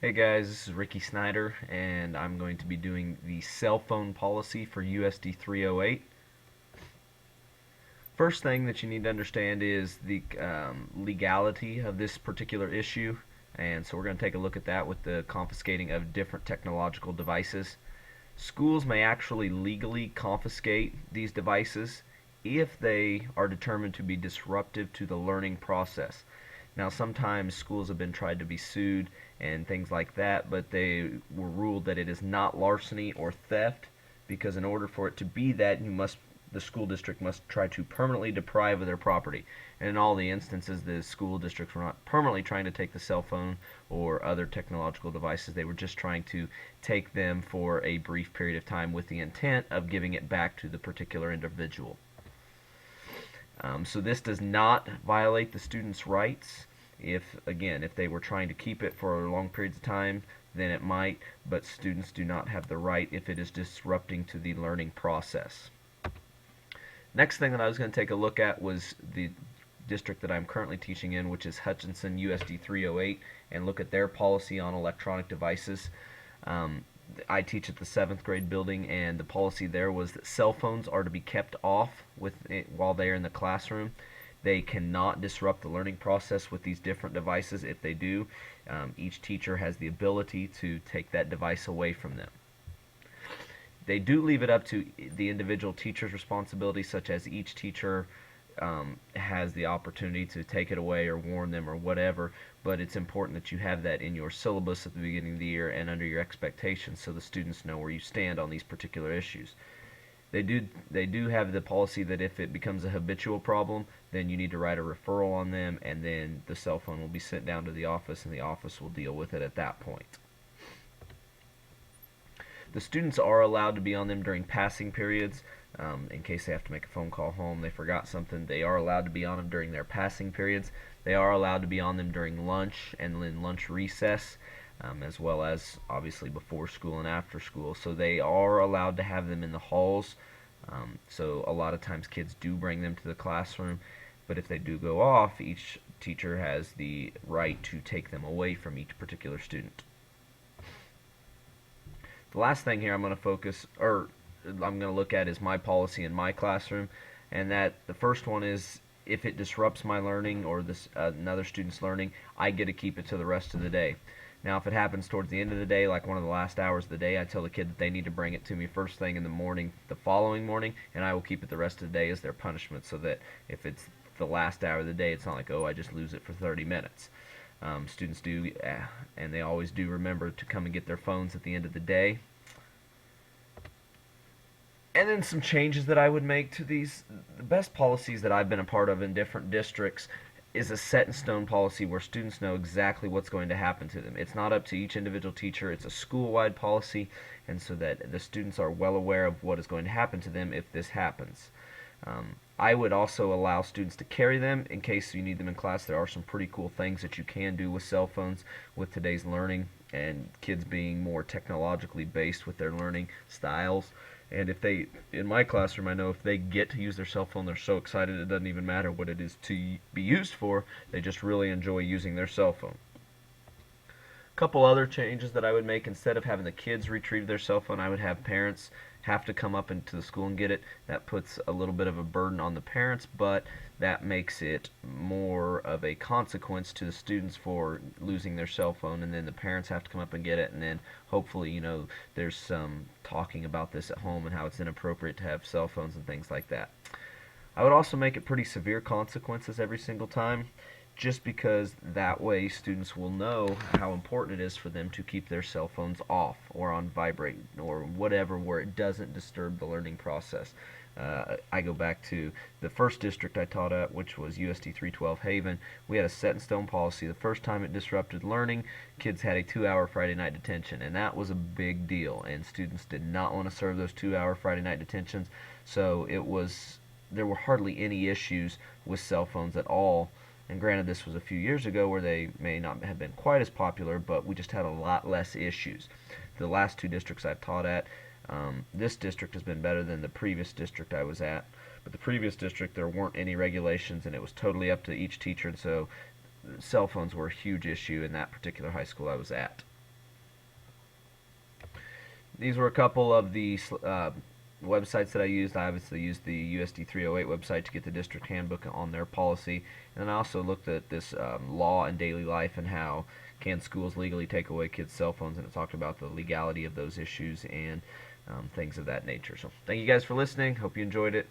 Hey guys, this is Ricky Snyder, and I'm going to be doing the cell phone policy for USD 308. First thing that you need to understand is the legality of this particular issue, and so we're going to take a look at that with the confiscating of different technological devices. Schools may actually legally confiscate these devices if they are determined to be disruptive to the learning process. Now, sometimes schools have been tried to be sued and things like that, but they were ruled that it is not larceny or theft because in order for it to be that, the school district must try to permanently deprive of their property. And in all the instances, the school districts were not permanently trying to take the cell phone or other technological devices. They were just trying to take them for a brief period of time with the intent of giving it back to the particular individual. So this does not violate the student's rights. If they were trying to keep it for long periods of time, then it might, but students do not have the right if it is disrupting to the learning process. Next thing that I was going to take a look at was the district that I'm currently teaching in, which is Hutchinson USD 308, and look at their policy on electronic devices. Um, I teach at the 7th grade building, and the policy there was that cell phones are to be kept off while they are in the classroom. They cannot disrupt the learning process with these different devices. If they do, each teacher has the ability to take that device away from them. They do leave it up to the individual teacher's responsibility, such as each teacher has the opportunity to take it away or warn them or whatever, but it's important that you have that in your syllabus at the beginning of the year and under your expectations so the students know where you stand on these particular issues. They do have the policy that if it becomes a habitual problem, then you need to write a referral on them, and then the cell phone will be sent down to the office, and the office will deal with it at that point. The students are allowed to be on them during passing periods. In case they have to make a phone call home, they forgot something, they are allowed to be on them during their passing periods. They are allowed to be on them during lunch and in lunch recess, as well as obviously before school and after school. So they are allowed to have them in the halls. So a lot of times kids do bring them to the classroom, but if they do go off, each teacher has the right to take them away from each particular student. The last thing here I'm going to look at is my policy in my classroom, and that the first one is if it disrupts my learning or another student's learning, I get to keep it to the rest of the day. Now, if it happens towards the end of the day, like one of the last hours of the day, I tell the kid that they need to bring it to me first thing in the morning, the following morning, and I will keep it the rest of the day as their punishment, so that if it's the last hour of the day, it's not like, oh, I just lose it for 30 minutes. Students do, and they always do remember to come and get their phones at the end of the day. And then some changes that I would make to these. The best policies that I've been a part of in different districts is a set in stone policy where students know exactly what's going to happen to them. It's not up to each individual teacher, it's a school-wide policy, and so that the students are well aware of what is going to happen to them if this happens. I would also allow students to carry them in case you need them in class. There are some pretty cool things that you can do with cell phones with today's learning and kids being more technologically based with their learning styles. And in my classroom, I know if they get to use their cell phone, they're so excited it doesn't even matter what it is to be used for. They just really enjoy using their cell phone. Couple other changes that I would make: instead of having the kids retrieve their cell phone, I would have parents have to come up into the school and get it. That puts a little bit of a burden on the parents, but that makes it more of a consequence to the students for losing their cell phone, and then the parents have to come up and get it, and then hopefully, there's some talking about this at home and how it's inappropriate to have cell phones and things like that. I would also make it pretty severe consequences every single time, just because that way students will know how important it is for them to keep their cell phones off or on vibrate or whatever, where it doesn't disturb the learning process. I go back to the first district I taught at, which was USD 312 Haven. We had a set in stone policy. The first time it disrupted learning, kids had a 2-hour Friday night detention, and that was a big deal, and students did not want to serve those 2-hour Friday night detentions. So there were hardly any issues with cell phones at all. And granted, this was a few years ago where they may not have been quite as popular, but we just had a lot less issues. The last two districts I've taught at, this district has been better than the previous district I was at. But the previous district, there weren't any regulations, and it was totally up to each teacher, and so cell phones were a huge issue in that particular high school I was at. these were a couple of the websites that I used. I obviously used the USD 308 website to get the district handbook on their policy, and then I also looked at this law and daily life and how can schools legally take away kids' cell phones, and it talked about the legality of those issues and things of that nature. So thank you guys for listening. Hope you enjoyed it.